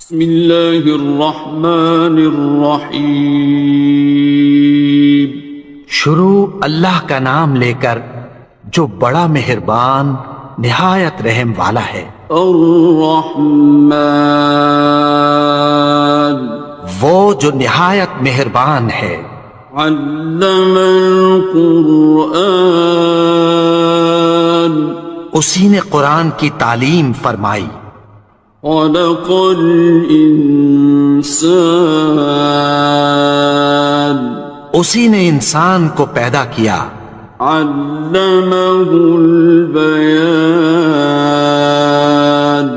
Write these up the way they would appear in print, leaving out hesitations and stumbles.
بسم اللہ الرحمن الرحیم۔ شروع اللہ کا نام لے کر جو بڑا مہربان نہایت رحم والا ہے۔ الرحمن، وہ جو نہایت مہربان ہے۔ علم القرآن، اسی نے قرآن کی تعلیم فرمائی۔ خلق الانسان، اسی نے انسان کو پیدا کیا۔ علمہ البیان،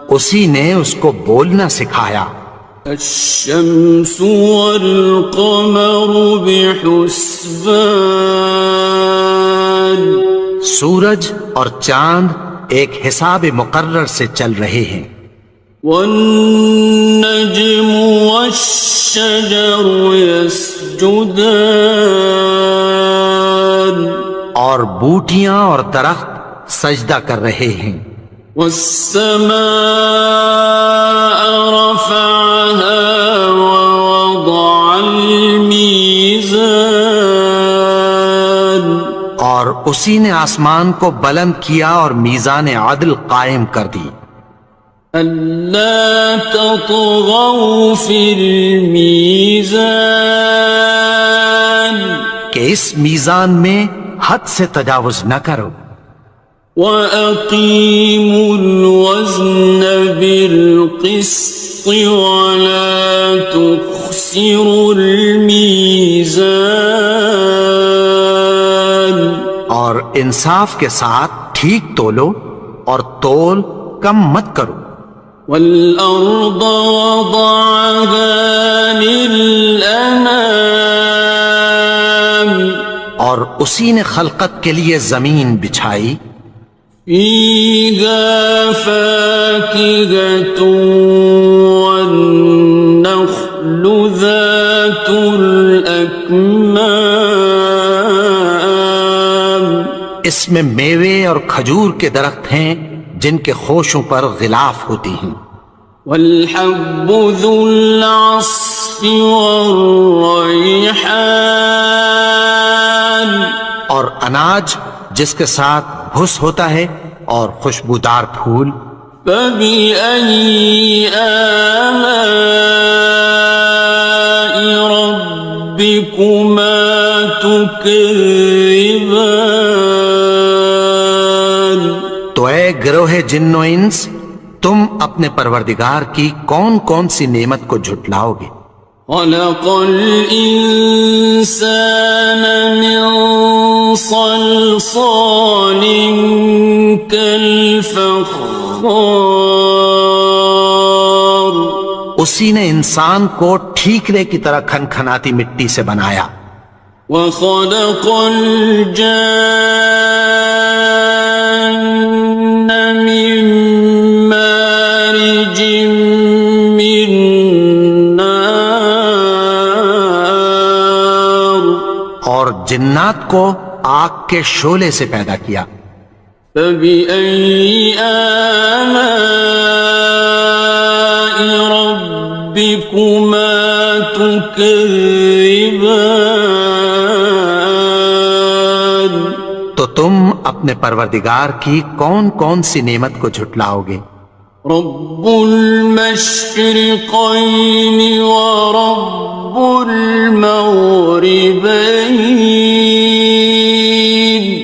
اسی نے اس کو بولنا سکھایا۔ الشمس والقمر بحسبان، سورج اور چاند ایک حساب مقرر سے چل رہے ہیں۔ والنجم والشجر يسجدان، اور بوٹیاں اور درخت سجدہ کر رہے ہیں۔ والسماء رفعها ووضع الميزان، اور اسی نے آسمان کو بلند کیا اور میزان عدل قائم کر دی۔ ألا تطغوا في الميزان، کہ اس میزان میں حد سے تجاوز نہ کرو۔ وَأَقِيمُوا الْوَزْنَ بِالْقِسْطِ وَلَا تُخْسِرُوا الْمِيزَانَ، اور انصاف کے ساتھ ٹھیک تولو اور تول کم مت کرو۔ وَالْأَرْضَ وَضَعَهَا لِلْأَنَامِ، اور اسی نے خلقت کے لیے زمین بچھائی۔ فِيهَا فَاكِهَةٌ وَالنَّخْلُ ذَاتُ الْأَكْمَامِ، اس میں میوے اور کھجور کے درخت ہیں جن کے خوشوں پر غلاف ہوتی ہیں۔ وَالْحَبُّ ذُو الْعَصْفِ وَالرَّيْحَانِ، اور اناج جس کے ساتھ بھس ہوتا ہے اور خوشبودار پھول۔ فَبِأَيِّ آلَاءِ رَبِّكُمَا تُكَذِّبَانِ، تو اے گروہ جن و انس، تم اپنے پروردگار کی کون کون سی نعمت کو جھٹلاؤ گے؟ خَلَقَ الْإِنسَانَ مِنْ صَلْصَالٍ كَالْفَخَّارِ، اسی نے انسان کو ٹھیکرے کی طرح کھنکھناتی مٹی سے بنایا۔ وَخَلَقَ الْجَانَّ مِن مَّارِجٍ مِّن نَّارٍ، اور جنات کو آگ کے شعلے سے پیدا کیا۔ فَبِأَيِّ آلَاءِ رَبِّكُمَا تُكَذِّبَانِ، تو تم اپنے پروردگار کی کون کون سی نعمت کو جھٹلاؤ گے؟ رب المشرقين ورب المغربين،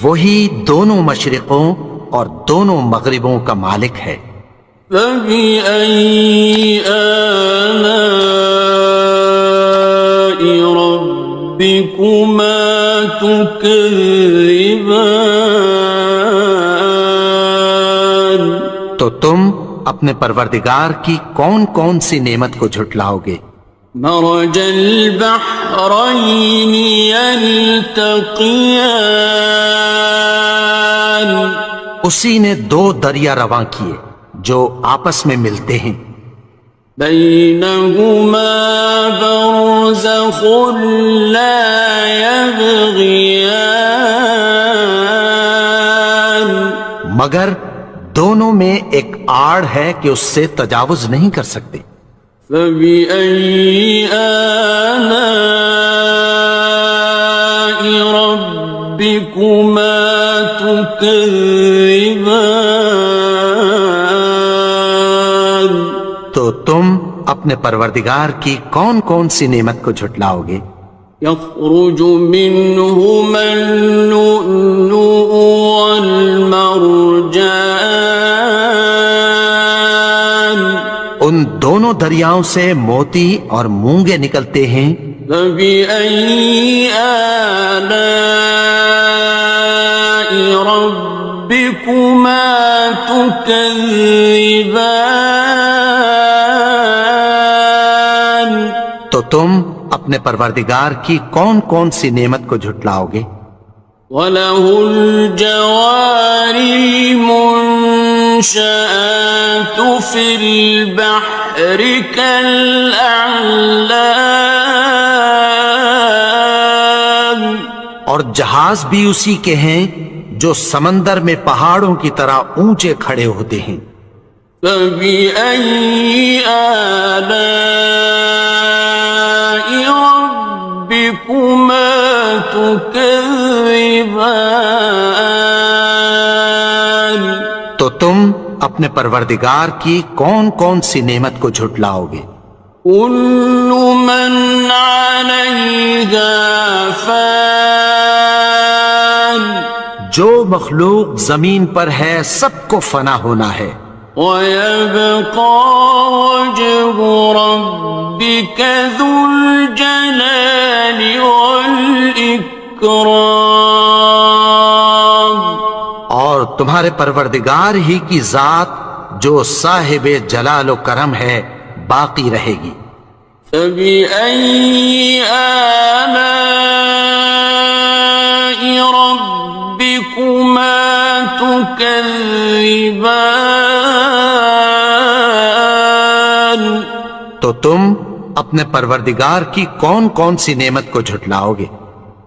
وہی دونوں مشرقوں اور دونوں مغربوں کا مالک ہے۔ فبأي آلاء ربكما تكذبان، تو تم اپنے پروردگار کی کون کون سی نعمت کو جھٹلاؤ گے؟ مرج البحرين يلتقيان، اسی نے دو دریا رواں کیے جو آپس میں ملتے ہیں۔ بينهما برزخ لا يبغيان، مگر دونوں میں ایک آڑ ہے کہ اس سے تجاوز نہیں کر سکتے۔ فبأي آلاء ربكما تكذبان؟ تو تم اپنے پروردگار کی کون کون سی نعمت کو جھٹلاؤ گے؟ يخرج منهما اللؤلؤ والمرجان ان دونوں دریاؤں سے موتی اور مونگے نکلتے ہیں۔ فبأي آلاء ربكما تكذبان؟ تو تم اپنے پروردگار کی کون کون سی نعمت کو جھٹلاؤ گے؟ وَلَهُ الْجَوَارِ الْمُنشَآتُ فِي الْبَحْرِ كَالْأَعْلَامِ، اور جہاز بھی اسی کے ہیں جو سمندر میں پہاڑوں کی طرح اونچے کھڑے ہوتے ہیں۔ فَبِأَيِّ آلَاءِ رَبِّكُمَا تُكَذِّبَانِ؟ تو تم اپنے پروردگار کی کون کون سی نعمت کو جھٹلاؤ گے؟ كُلُّ مَنْ عَلَيْهَا فَانٍ، جو مخلوق زمین پر ہے سب کو فنا ہونا ہے۔ وَيَبْقَى وَجْهُ رَبِّكَ ذُو الْجَلَالِ وَالْإِكْرَامِ، اور تمہارے پروردگار ہی کی ذات جو صاحب جلال و کرم ہے باقی رہے گی۔ فَبِأَيِّ آلَاءِ رَبِّكُمَا تُكَذِّبَانِ؟ تو تم اپنے پروردگار کی کون کون سی نعمت کو جھٹلاؤ گے؟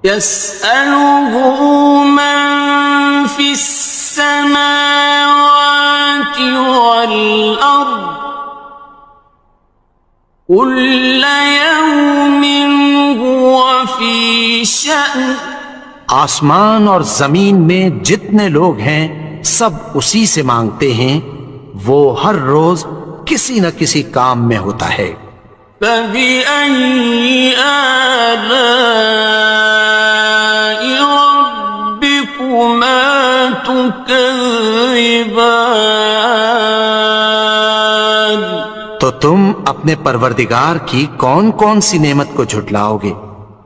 يَسْأَلُهُ مَن فِي السَّمَاوَاتِ وَالْأَرْضِ كُلَّ يَوْمٍ هُوَ فِي شَأْنٍ، آسمان اور زمین میں جتنے لوگ ہیں سب اسی سے مانگتے ہیں، وہ ہر روز کسی نہ کسی کام میں ہوتا ہے۔ فَبِأَيِّ آلَاءِ رَبِّكُمَا تُكَذِّبَانِ؟ تو تم اپنے پروردگار کی کون کون سی نعمت کو جھٹلاؤ گے؟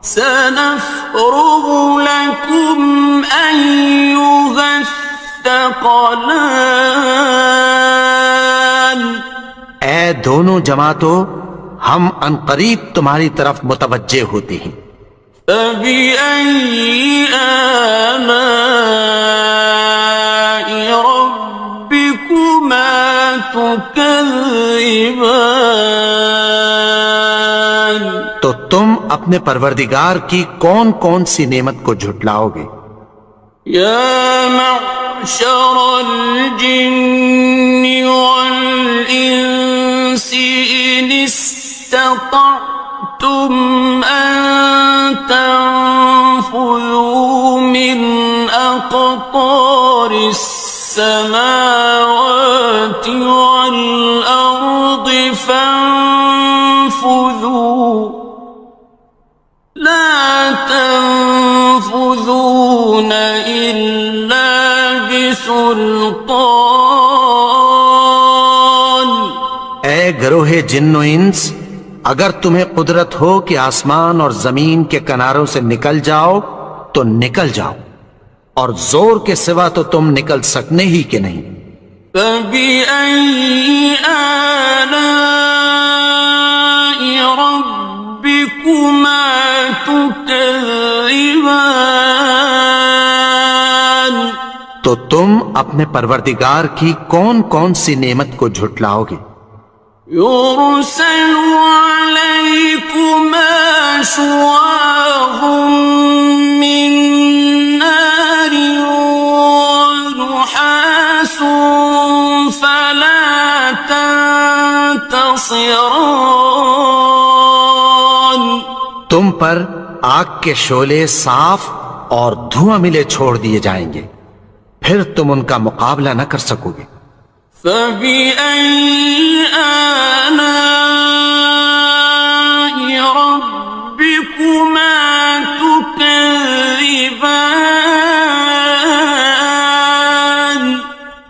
سَنَفْرُغُ لَكُمْ أَيُّهَ الثَّقَلَانِ، اے دونوں جماعتوں ہم عنقریب تمہاری طرف متوجہ ہوتے ہیں۔ فَبِأَيِّ آلَاءِ رَبِّكُمَا تُكَذِّبَانِ؟ تو تم اپنے پروردگار کی کون کون سی نعمت کو جھٹلاؤ گے؟ يَا مَعْشَرَ الْجِنِّ وَالْإِنسِ إِنِ اسْتَطَعْتُمْ أَن تَنفُذُوا مِنْ أَقْطَارِ السَّمَاوَاتِ وَالْأَرْضِ فَانفُذُوا لَا تَنفُذُونَ إِلَّا بِسُلْطَانٍ۔ اے گروہ جن و انس، اگر تمہیں قدرت ہو کہ آسمان اور زمین کے کناروں سے نکل جاؤ تو نکل جاؤ، اور زور کے سوا تو تم نکل سکنے ہی کہ نہیں۔ فَبِأَيِّ آلَاءِ رَبِّكُمَا تُكَذِّبَانِ؟ تو تم اپنے پروردگار کی کون کون سی نعمت کو جھٹلاؤ گے؟ يُرْسَلُ عَلَيْكُمَا شُوَاظٌ مِّن نَّارٍ وَنُحَاسٌ ينتصران تم پر آگ کے شعلے صاف اور دھواں ملے چھوڑ دیے جائیں گے، پھر تم ان کا مقابلہ نہ کر سکو گے۔ فبأي آلاء ربكما تكذبان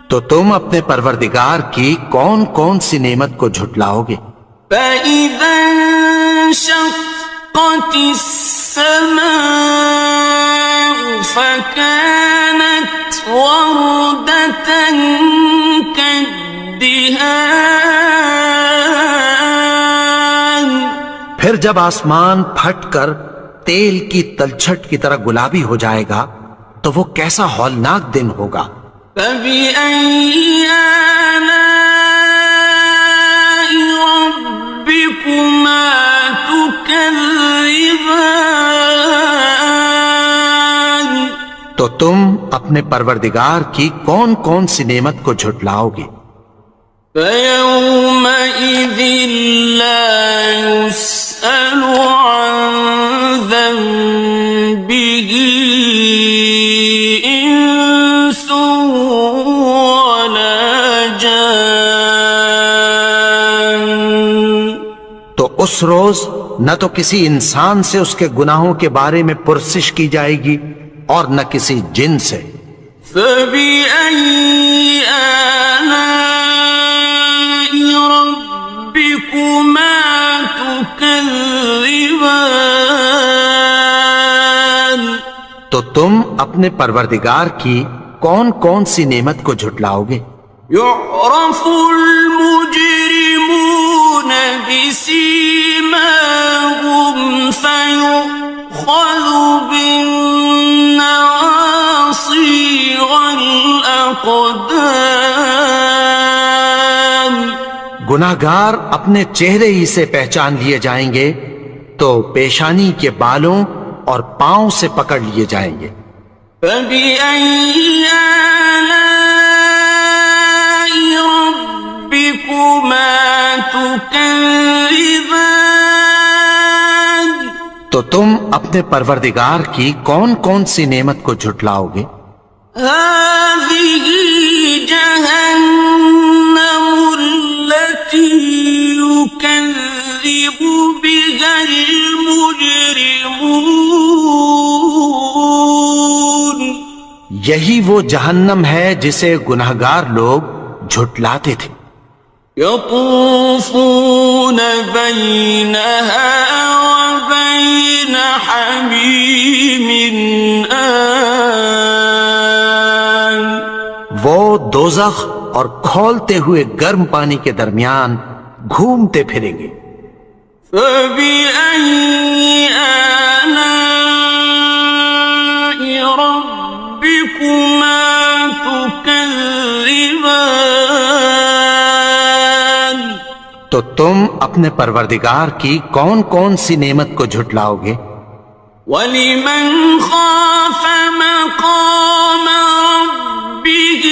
تو تم اپنے پروردگار کی کون کون سی نعمت کو جھٹلاؤ گے؟ فإذا انشقت السماء فكانت وردة كالدهان پھر جب آسمان پھٹ کر تیل کی تلچھٹ کی طرح گلابی ہو جائے گا تو وہ کیسا ہولناک دن ہوگا۔ فبأي آلاء ربكما تكذبان تو تم اپنے پروردگار کی کون کون سی نعمت کو جھٹلاؤ گے؟ فيومئذ لا يسأل عن ذنبه إنس ولا جان تو اس روز نہ تو کسی انسان سے اس کے گناہوں کے بارے میں پرسش کی جائے گی اور نہ کسی جن سے۔ فبأي آلاء ربكما تكذبان تو تم اپنے پروردگار کی کون کون سی نعمت کو جھٹلاؤ گے؟ يعرف المجرمون بسيماهم فيؤخذ بالنواصي والأقدام گناہگار اپنے چہرے ہی سے پہچان لیے جائیں گے تو پیشانی کے بالوں اور پاؤں سے پکڑ لیے جائیں گے۔ فبأي آلاء ربكما تكذبان تو تم اپنے پروردگار کی کون کون سی نعمت کو جھٹلاؤ گے؟ هذه جهنم التي يكذب بها المجرمون یہی وہ جہنم ہے جسے گناہگار لوگ جھٹلاتے تھے۔ يطوفون بينها وبين حميم آن وہ دوزخ اور کھولتے ہوئے گرم پانی کے درمیان گھومتے پھریں گے۔ فبأي آلاء ربكما تكذبان تو تم اپنے پروردگار کی کون کون سی نعمت کو جھٹلاؤ گے؟ وَلِمَنْ خَافَ مَقَامَ رَبِّهِ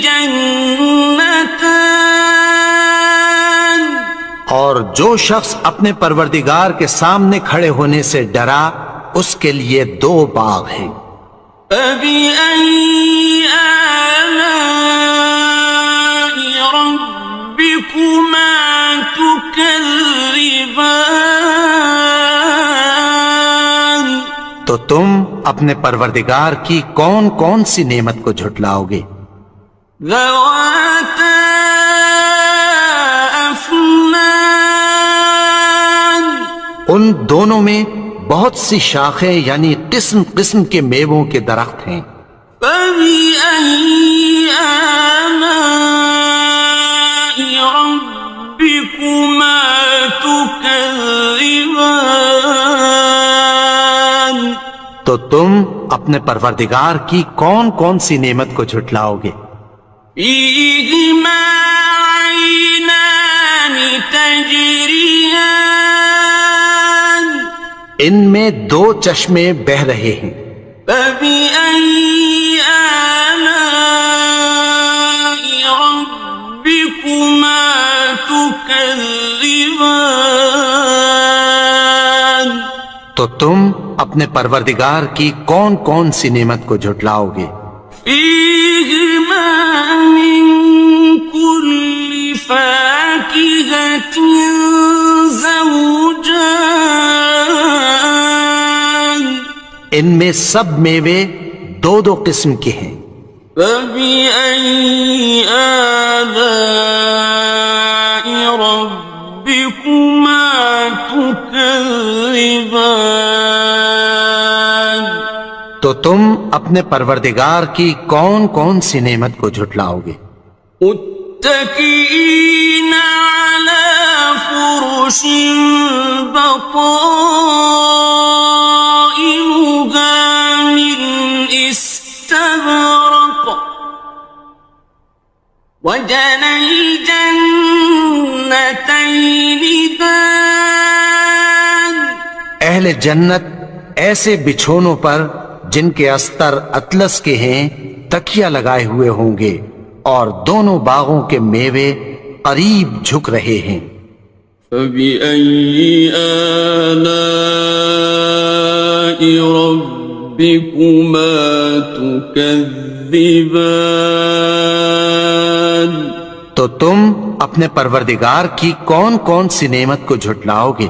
جَنَّتَانِ اور جو شخص اپنے پروردگار کے سامنے کھڑے ہونے سے ڈرا اس کے لیے دو باغ ہیں۔ فَبِأَيِّ آلَاءِ رَبِّكُمَا تُكَذِّبَانِ تو تم اپنے پروردگار کی کون کون سی نعمت کو جھٹلاؤ گے؟ ذَوَاتَا أَفْنَانٍ ان دونوں میں بہت سی شاخیں یعنی قسم قسم کے میووں کے درخت ہیں۔ فَبِأَيِّ آلَاءِ رَبِّكُمَا تُكَذِّبَانِ تو تم اپنے پروردگار کی کون کون سی نعمت کو جھٹلاؤ گے؟ فِيهِمَا عَيْنَانِ تَجْرِيَانِ ان میں دو چشمے بہ رہے ہیں۔ فَبِأَيِّ آلَاءِ رَبِّكُمَا تكذبان تو تم اپنے پروردگار کی کون کون سی نعمت کو جھٹلاؤ گے؟ فيهما من كل فاكهة زوجان ان میں سب میوے دو دو قسم کے ہیں۔ فبأي آلاء ربكما تكذبان تو تم اپنے پروردگار کی کون کون سی نعمت کو جھٹلاؤ گے؟ متكئين على فرش بطائنها من استبرق وجنى الجنتين دان اہل جنت ایسے بچھونوں پر جن کے استر اطلس کے ہیں تکیہ لگائے ہوئے ہوں گے، اور دونوں باغوں کے میوے قریب جھک رہے ہیں۔ فبأي آلاء ربكما تكذبان تو تم اپنے پروردگار کی کون کون سی نعمت کو جھٹلاؤ گے؟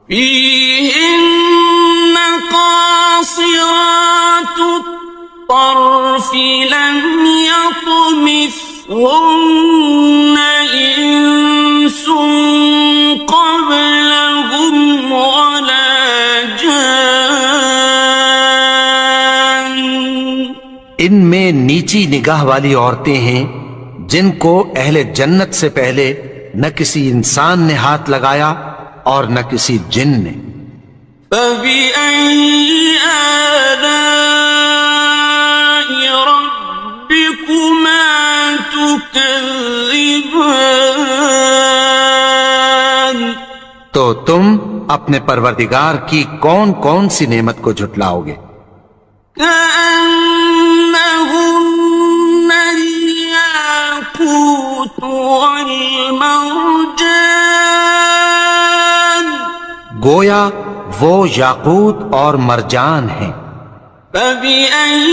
فيهن قاصرات الطرف لم يطمثهن إنس قبلهم ولا جان ان میں نیچی نگاہ والی عورتیں ہیں جن کو اہل جنت سے پہلے نہ کسی انسان نے ہاتھ لگایا اور نہ کسی جن نے۔ فبأي آلاء ربكما تكذبان تو تم اپنے پروردگار کی کون کون سی نعمت کو جھٹلاؤ گے؟ كأنهن الياقوت والمرجان گویا وہ یاقوت اور مرجان ہیں۔ فبأي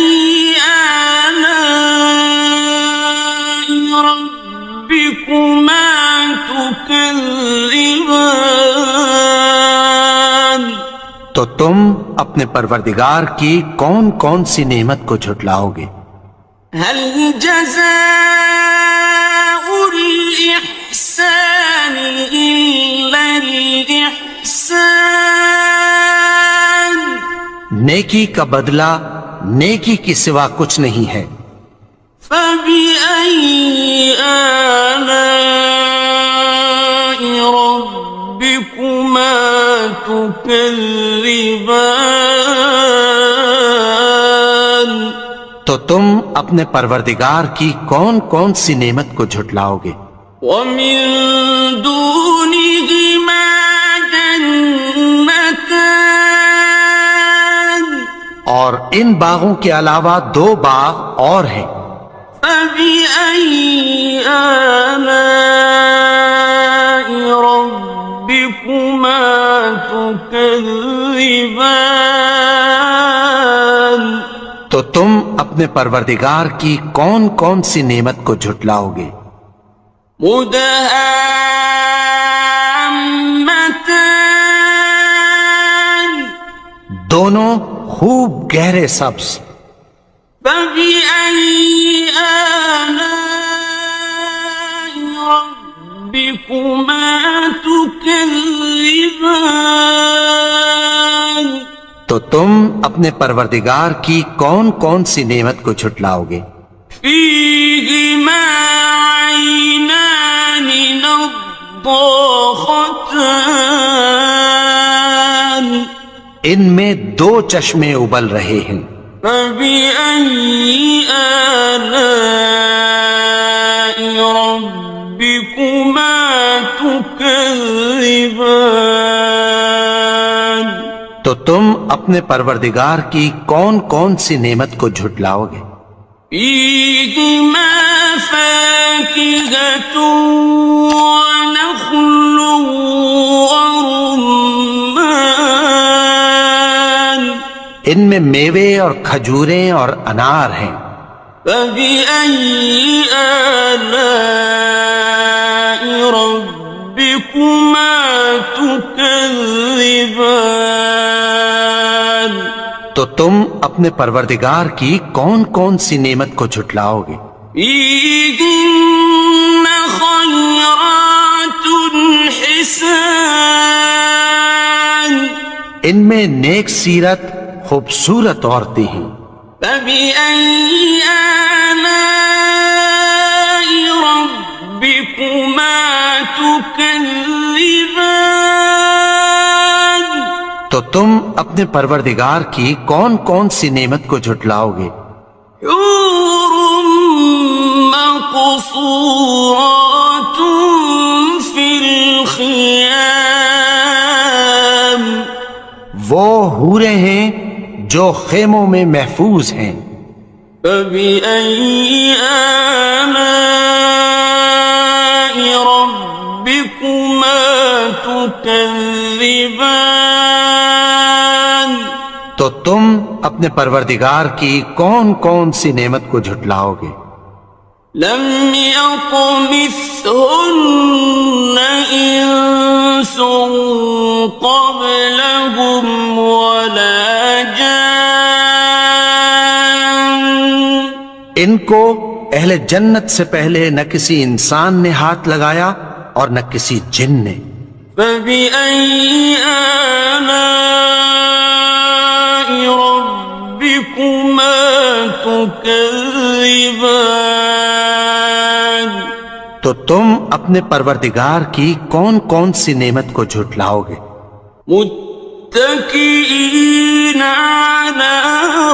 آلاء ربكما تكذبان تو تم اپنے پروردگار کی کون کون سی نعمت کو جھٹلاؤ گے؟ هل جزاء الإحسان إلا الإحسان نیکی کا بدلہ نیکی کی سوا کچھ نہیں ہے۔ فبأي آلاء ربكما تكذبان تو تم اپنے پروردگار کی کون کون سی نعمت کو جھٹلاؤ گے؟ ومن دونهما جنتان اور ان باغوں کے علاوہ دو باغ اور ہیں۔ فبأي آلاء ربكما تكذبان تو تم اپنے پروردگار کی کون کون سی نعمت کو جھٹلاؤ گے؟ مدهامتان دونوں خوب گہرے سبز۔ فبأي آلاء ربكما تكذبان تو تم اپنے پروردگار کی کون کون سی نعمت کو جھٹلاؤ گے؟ فيهما عينان نضاختان ان میں دو چشمے ابل رہے ہیں۔ فبأي آلاء ربكما تكذبان تو تم اپنے پروردگار کی کون کون سی نعمت کو جھٹلاؤ گے؟ فيهما فاكهة ونخل ورمان ان میں میوے اور کھجوریں اور انار ہیں. فبأي آلاء ربكما تكذبان تو تم اپنے پروردگار کی کون کون سی نعمت کو جھٹلاؤ گے؟ فيهن خيرات حسان ان میں نیک سیرت خوبصورت عورتیں ہیں. فبأي آلاء ربكما تكذبان تو تم اپنے پروردگار کی کون کون سی نعمت کو جھٹلاؤ گے؟ حور مقصورات في الخيام وہ حوریں ہیں جو خیموں میں محفوظ ہیں. فبأي آلاء ربكما تكذبان تو تم اپنے پروردگار کی کون کون سی نعمت کو جھٹلاؤ گے؟ لم يطمثهن إنس قبلهم ولا جان ان کو اہل جنت سے پہلے نہ کسی انسان نے ہاتھ لگایا اور نہ کسی جن نے. فبأي آلاء ربكما تكذبان تو تم اپنے پروردگار کی کون کون سی نعمت کو جھٹلاؤ گے؟ متكئين على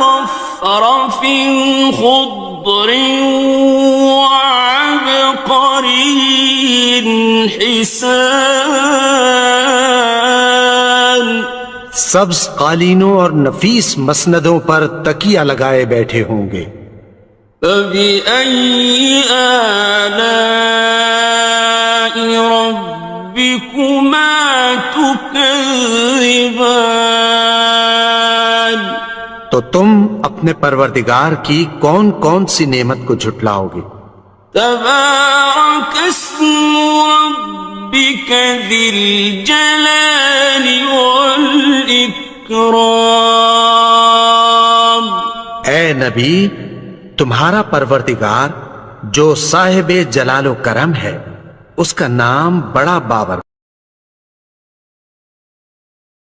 رفرف خضر وعبقري حسان سبز قالینوں اور نفیس مسندوں پر تکیہ لگائے بیٹھے ہوں گے. فبأي آلاء ربكما تكذبان تو تم اپنے پروردگار کی کون کون سی نعمت کو جھٹلاؤ گے؟ تبارك اسم ربك ذي الجلال والإكرام اے نبی، تمہارا پروردگار جو صاحب جلال و کرم ہے، اس کا نام بڑا بابر